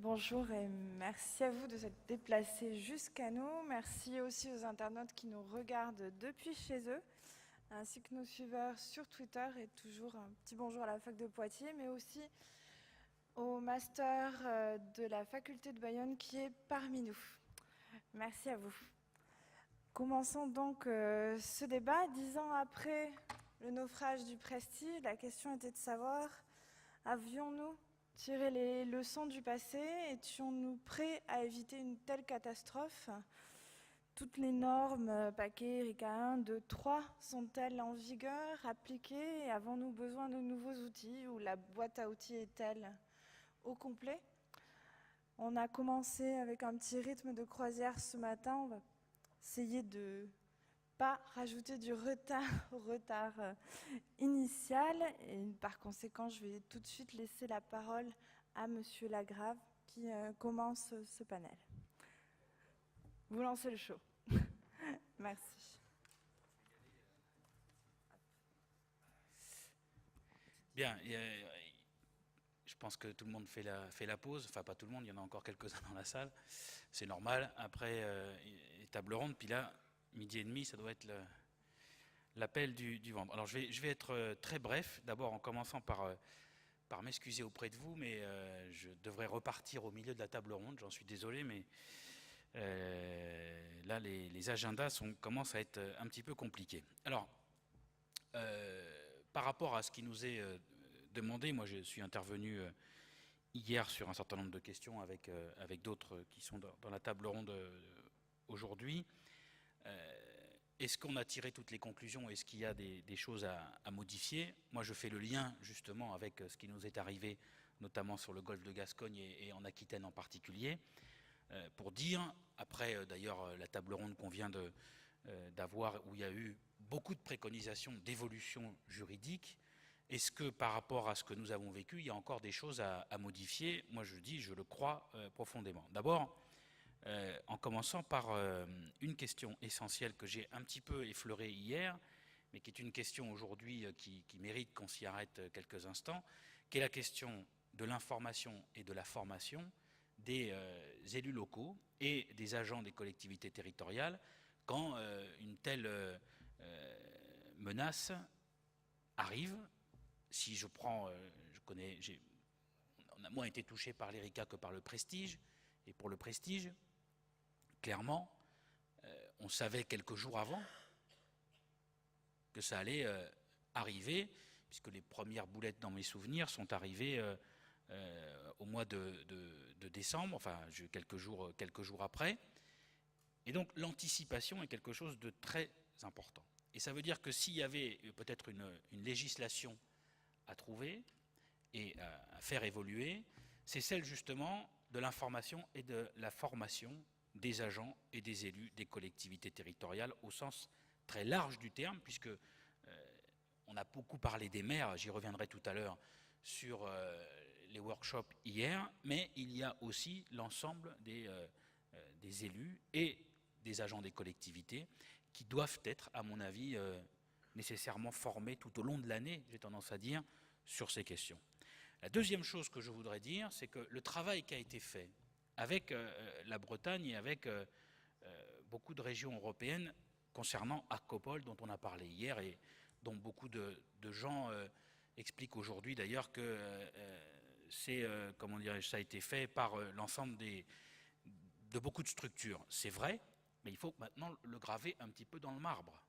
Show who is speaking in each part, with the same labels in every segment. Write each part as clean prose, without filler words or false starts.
Speaker 1: Bonjour et merci à vous de s'être déplacés jusqu'à nous. Merci aussi aux internautes qui nous regardent depuis chez eux, ainsi que nos suiveurs sur Twitter et toujours un petit bonjour à la fac de Poitiers, mais aussi au master de la faculté de Bayonne qui est parmi nous. Merci à vous. Commençons donc ce débat. 10 ans après le naufrage du Prestige, la question était de savoir, avions-nous tiré les leçons du passé? Étions-nous prêts à éviter une telle catastrophe? Toutes les normes, paquet, RICA 1, 2, 3, sont-elles en vigueur, appliquées? Avons-nous besoin de nouveaux outils ou la boîte à outils est-elle au complet? On a commencé avec un petit rythme de croisière ce matin. On va essayer de pas rajouter du retard au retard initial. Et par conséquent, je vais tout de suite laisser la parole à Monsieur Lagrave qui commence ce panel. Vous lancez le show. Merci.
Speaker 2: Bien, je pense que tout le monde fait la pause. Enfin, pas tout le monde, il y en a encore quelques-uns dans la salle. C'est normal. Après, les tables rondes, puis là, midi et demi, ça doit être l'appel du ventre. Alors, je vais être très bref. D'abord, en commençant par m'excuser auprès de vous, mais je devrais repartir au milieu de la table ronde. J'en suis désolé, mais là, les agendas commencent à être un petit peu compliqués. Alors, par rapport à ce qui nous est demandé, moi je suis intervenu hier sur un certain nombre de questions avec d'autres qui sont dans la table ronde aujourd'hui. Est-ce qu'on a tiré toutes les conclusions? Est-ce qu'il y a des choses à modifier? Moi je fais le lien justement avec ce qui nous est arrivé, notamment sur le golfe de Gascogne et en Aquitaine en particulier, pour dire, après d'ailleurs la table ronde qu'on vient d'avoir, où il y a eu beaucoup de préconisations d'évolution juridique, est-ce que par rapport à ce que nous avons vécu, il y a encore des choses à modifier? Moi je dis, je le crois profondément. D'abord, en commençant par une question essentielle que j'ai un petit peu effleurée hier, mais qui est une question aujourd'hui qui mérite qu'on s'y arrête quelques instants, qui est la question de l'information et de la formation des élus locaux et des agents des collectivités territoriales quand une telle menace arrive. Si je prends, on a moins été touché par l'ERICA que par le Prestige, et pour le Prestige, clairement, on savait quelques jours avant que ça allait arriver, puisque les premières boulettes dans mes souvenirs sont arrivées au mois de décembre, enfin quelques jours après. Et donc l'anticipation est quelque chose de très important. Et ça veut dire que s'il y avait peut-être une législation à trouver et à faire évoluer, c'est celle justement de l'information et de la formation des agents et des élus des collectivités territoriales au sens très large du terme, puisque on a beaucoup parlé des maires, j'y reviendrai tout à l'heure sur les workshops hier, mais il y a aussi l'ensemble des élus et des agents des collectivités qui doivent être, à mon avis, nécessairement formés tout au long de l'année, j'ai tendance à dire, sur ces questions. La deuxième chose que je voudrais dire, c'est que le travail qui a été fait avec la Bretagne et avec beaucoup de régions européennes concernant Arcopol, dont on a parlé hier et dont beaucoup de gens expliquent aujourd'hui d'ailleurs que comment dirais-je, ça a été fait par l'ensemble de beaucoup de structures. C'est vrai, mais il faut maintenant le graver un petit peu dans le marbre.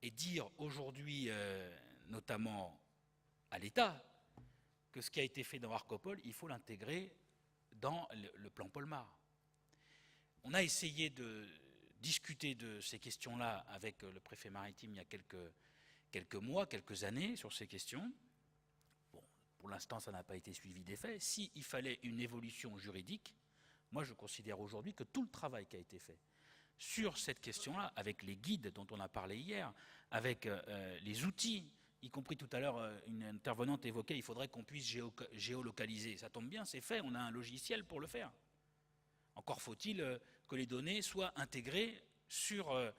Speaker 2: Et dire aujourd'hui, notamment à l'État, que ce qui a été fait dans Arcopol, il faut l'intégrer dans le plan Polmar. On a essayé de discuter de ces questions-là avec le préfet maritime il y a quelques mois, quelques années sur ces questions. Bon, pour l'instant, ça n'a pas été suivi des faits. S'il fallait une évolution juridique, moi je considère aujourd'hui que tout le travail qui a été fait sur cette question-là, avec les guides dont on a parlé hier, avec les outils, y compris tout à l'heure une intervenante évoquait, il faudrait qu'on puisse géolocaliser. Ça tombe bien, c'est fait, on a un logiciel pour le faire. Encore faut-il que les données soient intégrées sur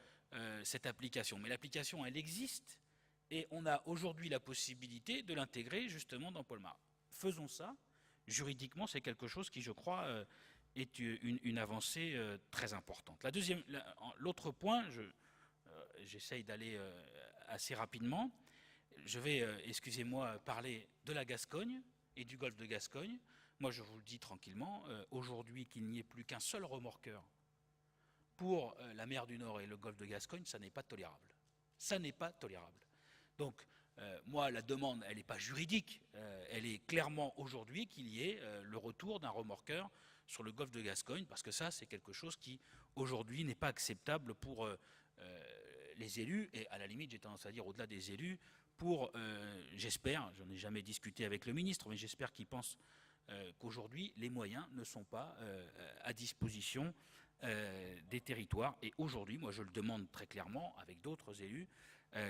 Speaker 2: cette application. Mais l'application, elle existe, et on a aujourd'hui la possibilité de l'intégrer justement dans Polmar. Faisons ça, juridiquement, c'est quelque chose qui, je crois, est une avancée très importante. L'autre point, j'essaye d'aller assez rapidement. Je vais, excusez-moi, parler de la Gascogne et du golfe de Gascogne. Moi, je vous le dis tranquillement, aujourd'hui, qu'il n'y ait plus qu'un seul remorqueur pour la mer du Nord et le golfe de Gascogne, ça n'est pas tolérable. Ça n'est pas tolérable. Donc, moi, la demande, elle n'est pas juridique, elle est clairement aujourd'hui qu'il y ait le retour d'un remorqueur sur le golfe de Gascogne, parce que ça, c'est quelque chose qui, aujourd'hui, n'est pas acceptable pour les élus, et à la limite, j'ai tendance à dire au-delà des élus, pour, j'espère, j'en ai jamais discuté avec le ministre, mais j'espère qu'il pense qu'aujourd'hui, les moyens ne sont pas à disposition des territoires. Et aujourd'hui, moi, je le demande très clairement, avec d'autres élus,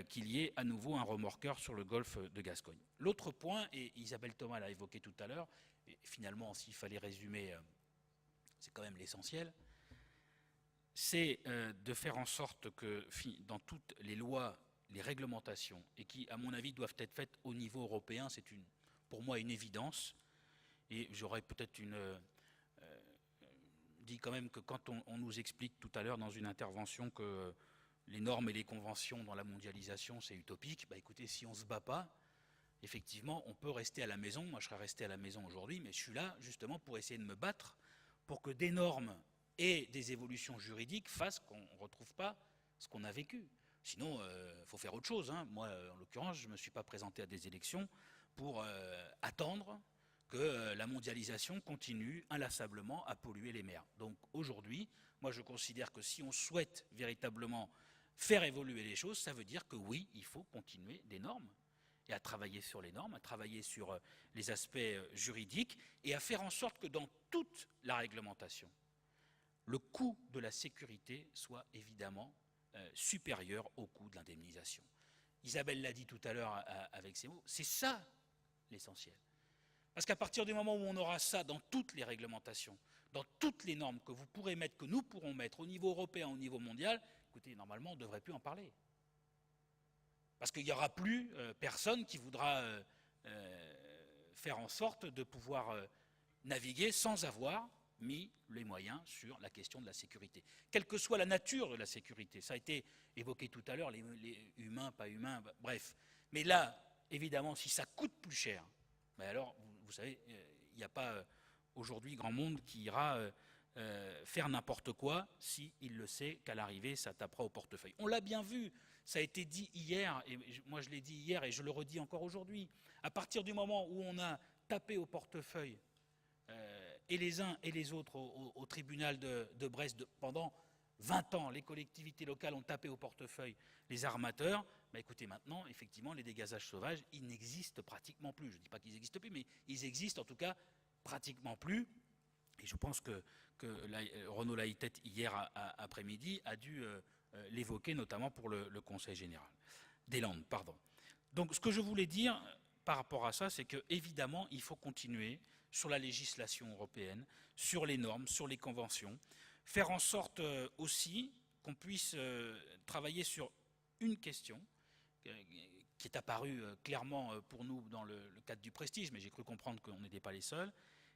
Speaker 2: qu'il y ait à nouveau un remorqueur sur le golfe de Gascogne. L'autre point, et Isabelle Thomas l'a évoqué tout à l'heure, et finalement, s'il fallait résumer, c'est quand même l'essentiel, c'est de faire en sorte que dans toutes les lois, les réglementations, et qui, à mon avis, doivent être faites au niveau européen, c'est pour moi une évidence, et j'aurais peut-être dit quand même que quand on nous explique tout à l'heure dans une intervention que les normes et les conventions dans la mondialisation, c'est utopique, bah écoutez, si on ne se bat pas, effectivement, on peut rester à la maison. Moi, je serais resté à la maison aujourd'hui, mais je suis là justement pour essayer de me battre pour que des normes et des évolutions juridiques fassent qu'on ne retrouve pas ce qu'on a vécu. Sinon, il faut faire autre chose. Hein. Moi, en l'occurrence, je ne me suis pas présenté à des élections pour attendre que la mondialisation continue inlassablement à polluer les mers. Donc aujourd'hui, moi je considère que si on souhaite véritablement faire évoluer les choses, ça veut dire que oui, il faut continuer des normes et à travailler sur les normes, à travailler sur les aspects juridiques et à faire en sorte que dans toute la réglementation, le coût de la sécurité soit évidemment supérieur au coût de l'indemnisation. Isabelle l'a dit tout à l'heure avec ses mots, c'est ça l'essentiel. Parce qu'à partir du moment où on aura ça dans toutes les réglementations, dans toutes les normes que vous pourrez mettre, que nous pourrons mettre au niveau européen, au niveau mondial, écoutez, normalement, on ne devrait plus en parler. Parce qu'il n'y aura plus personne qui voudra faire en sorte de pouvoir naviguer sans avoir mis les moyens sur la question de la sécurité. Quelle que soit la nature de la sécurité, ça a été évoqué tout à l'heure, les humains, pas humains, bref. Mais là, évidemment, si ça coûte plus cher, ben alors, vous savez, il n'y a pas aujourd'hui grand monde qui ira faire n'importe quoi s'il le sait qu'à l'arrivée, ça tapera au portefeuille. On l'a bien vu, ça a été dit hier, et moi je l'ai dit hier et je le redis encore aujourd'hui. À partir du moment où on a tapé au portefeuille, et les uns et les autres au tribunal de Brest pendant 20 ans, les collectivités locales ont tapé au portefeuille les armateurs. Bah écoutez, maintenant, effectivement, les dégazages sauvages, ils n'existent pratiquement plus. Je ne dis pas qu'ils n'existent plus, mais ils existent en tout cas pratiquement plus. Et je pense que Renaud Laïtet, hier après-midi, a dû l'évoquer, notamment pour le Conseil général des Landes. Pardon. Donc, ce que je voulais dire par rapport à ça, c'est qu'évidemment, il faut continuer sur la législation européenne, sur les normes, sur les conventions, faire en sorte aussi qu'on puisse travailler sur une question qui est apparue clairement pour nous dans le cadre du prestige, mais j'ai cru comprendre qu'on n'était pas les seuls,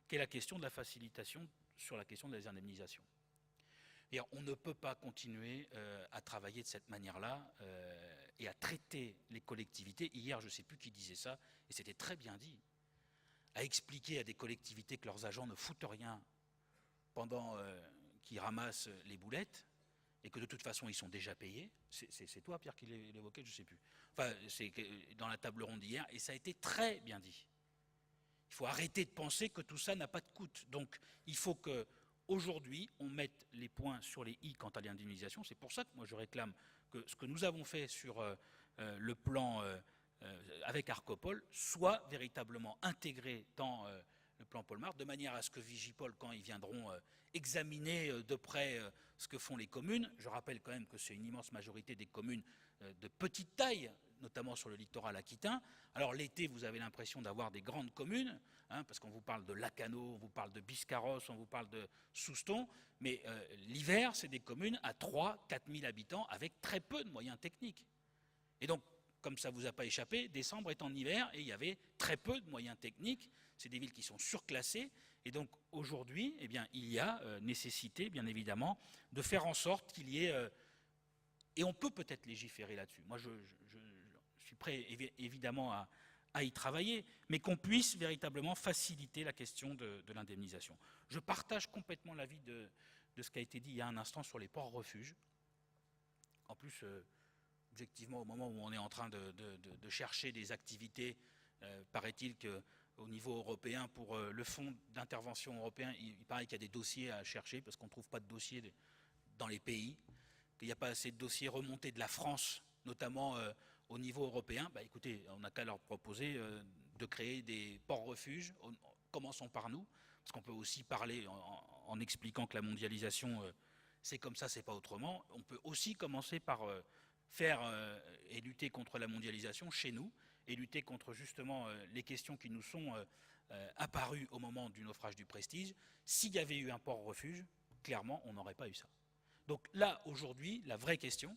Speaker 2: qui est la question de la facilitation sur la question des indemnisations. Et on ne peut pas continuer à travailler de cette manière-là et à traiter les collectivités. Hier, je ne sais plus qui disait ça, et c'était très bien dit, à expliquer à des collectivités que leurs agents ne foutent rien pendant qu'ils ramassent les boulettes, et que de toute façon, ils sont déjà payés. C'est toi, Pierre, qui l'évoquait, je ne sais plus. Enfin, c'est dans la table ronde d'hier, et ça a été très bien dit. Il faut arrêter de penser que tout ça n'a pas de coût. Donc, il faut qu'aujourd'hui, on mette les points sur les i quant à l'indemnisation. C'est pour ça que moi, je réclame que ce que nous avons fait sur le plan avec Arcopol soit véritablement intégré dans le plan Polmar, de manière à ce que Vigipol, quand ils viendront examiner de près ce que font les communes, je rappelle quand même que c'est une immense majorité des communes de petite taille, notamment sur le littoral aquitain. Alors l'été, vous avez l'impression d'avoir des grandes communes, hein, parce qu'on vous parle de Lacano, on vous parle de Biscarrosse, on vous parle de Souston, mais l'hiver, c'est des communes à 3 000 à 4 000 habitants avec très peu de moyens techniques. Et donc, comme ça ne vous a pas échappé, décembre est en hiver et il y avait très peu de moyens techniques. C'est des villes qui sont surclassées. Et donc aujourd'hui, eh bien, il y a nécessité, bien évidemment, de faire en sorte qu'il y ait... et on peut peut-être légiférer là-dessus. Moi, je suis prêt évidemment à y travailler, mais qu'on puisse véritablement faciliter la question de l'indemnisation. Je partage complètement l'avis de ce qui a été dit il y a un instant sur les ports-refuges. En plus, objectivement, au moment où on est en train de chercher des activités, paraît-il qu'au niveau européen, pour le fonds d'intervention européen, il paraît qu'il y a des dossiers à chercher, parce qu'on ne trouve pas de dossiers dans les pays, qu'il n'y a pas assez de dossiers remontés de la France, notamment au niveau européen. Bah, écoutez, on n'a qu'à leur proposer de créer des ports-refuges. Commençons par nous, parce qu'on peut aussi parler en expliquant que la mondialisation, c'est comme ça, c'est pas autrement. On peut aussi commencer par faire et lutter contre la mondialisation chez nous, et lutter contre justement les questions qui nous sont apparues au moment du naufrage du Prestige. S'il y avait eu un port-refuge, clairement, on n'aurait pas eu ça. Donc là, aujourd'hui, la vraie question,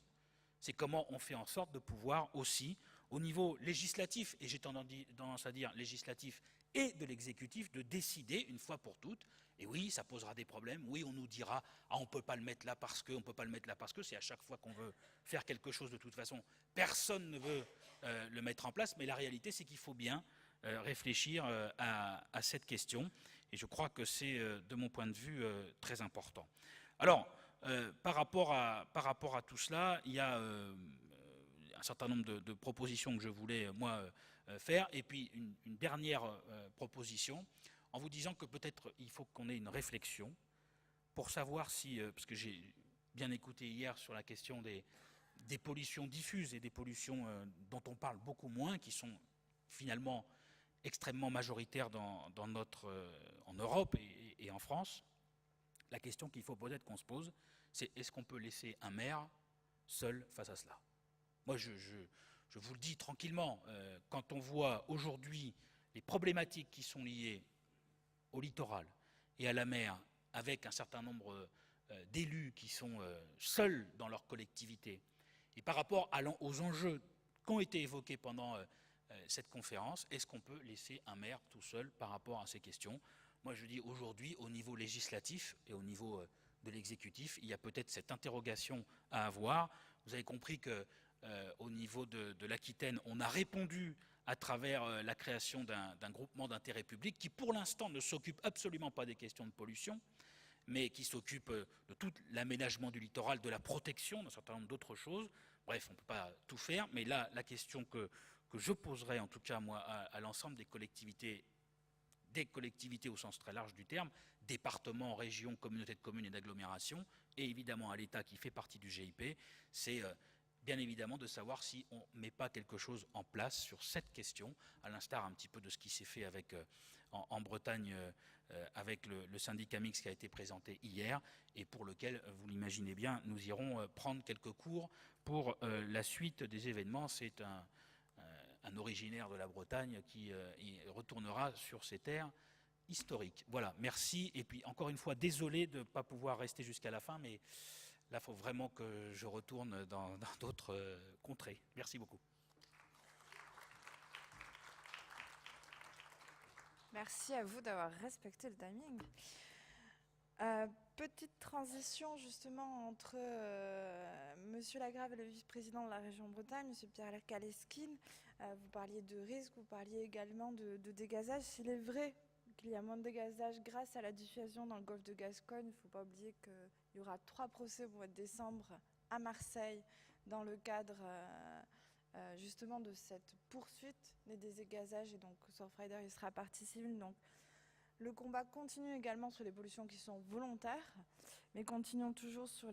Speaker 2: c'est comment on fait en sorte de pouvoir aussi, au niveau législatif, et j'ai tendance à dire législatif et de l'exécutif, de décider une fois pour toutes. Et oui, ça posera des problèmes. Oui, on nous dira « Ah, on ne peut pas le mettre là parce que, on ne peut pas le mettre là parce que », c'est à chaque fois qu'on veut faire quelque chose de toute façon. Personne ne veut le mettre en place, mais la réalité, c'est qu'il faut bien réfléchir à cette question. Et je crois que c'est, de mon point de vue, très important. Alors, par rapport à tout cela, il y a un certain nombre de propositions que je voulais, moi, faire. Et puis, une dernière proposition, en vous disant que peut-être il faut qu'on ait une réflexion pour savoir si, parce que j'ai bien écouté hier sur la question des pollutions diffuses et des pollutions dont on parle beaucoup moins, qui sont finalement extrêmement majoritaires en Europe et en France. La question qu'il faut peut-être qu'on se pose, c'est est-ce qu'on peut laisser un maire seul face à cela? Moi, je vous le dis tranquillement, quand on voit aujourd'hui les problématiques qui sont liées au littoral et à la mer, avec un certain nombre d'élus qui sont seuls dans leur collectivité, et par rapport aux enjeux qui ont été évoqués pendant cette conférence, est-ce qu'on peut laisser un maire tout seul par rapport à ces questions? Moi, je dis aujourd'hui, au niveau législatif et au niveau de l'exécutif, il y a peut-être cette interrogation à avoir. Vous avez compris qu'au niveau de l'Aquitaine, on a répondu à travers la création d'un groupement d'intérêt public qui, pour l'instant, ne s'occupe absolument pas des questions de pollution, mais qui s'occupe de tout l'aménagement du littoral, de la protection, d'un certain nombre d'autres choses. Bref, on ne peut pas tout faire, mais là, la question que je poserai, en tout cas, moi, à l'ensemble des collectivités au sens très large du terme, départements, régions, communautés de communes et d'agglomérations, et évidemment à l'État qui fait partie du GIP, c'est bien évidemment de savoir si on ne met pas quelque chose en place sur cette question, à l'instar un petit peu de ce qui s'est fait en Bretagne avec le syndicat mixte qui a été présenté hier, et pour lequel, vous l'imaginez bien, nous irons prendre quelques cours pour la suite des événements. C'est un originaire de la Bretagne qui retournera sur ces terres historiques. Voilà, merci. Et puis, encore une fois, désolé de ne pas pouvoir rester jusqu'à la fin, mais là, il faut vraiment que je retourne dans d'autres contrées. Merci beaucoup.
Speaker 1: Merci à vous d'avoir respecté le timing. Petite transition justement entre Monsieur Lagrave et le vice-président de la région Bretagne, Monsieur Pierre Kaleskine. Vous parliez de risque, vous parliez également de dégazage. S'il est vrai qu'il y a moins de dégazage grâce à la dissuasion dans le golfe de Gascogne, il ne faut pas oublier qu'il y aura 3 procès au mois de décembre à Marseille dans le cadre justement de cette poursuite des dégazages, et donc Surfrider il sera partie civile. Donc le combat continue également sur les pollutions qui sont volontaires, mais continuons toujours sur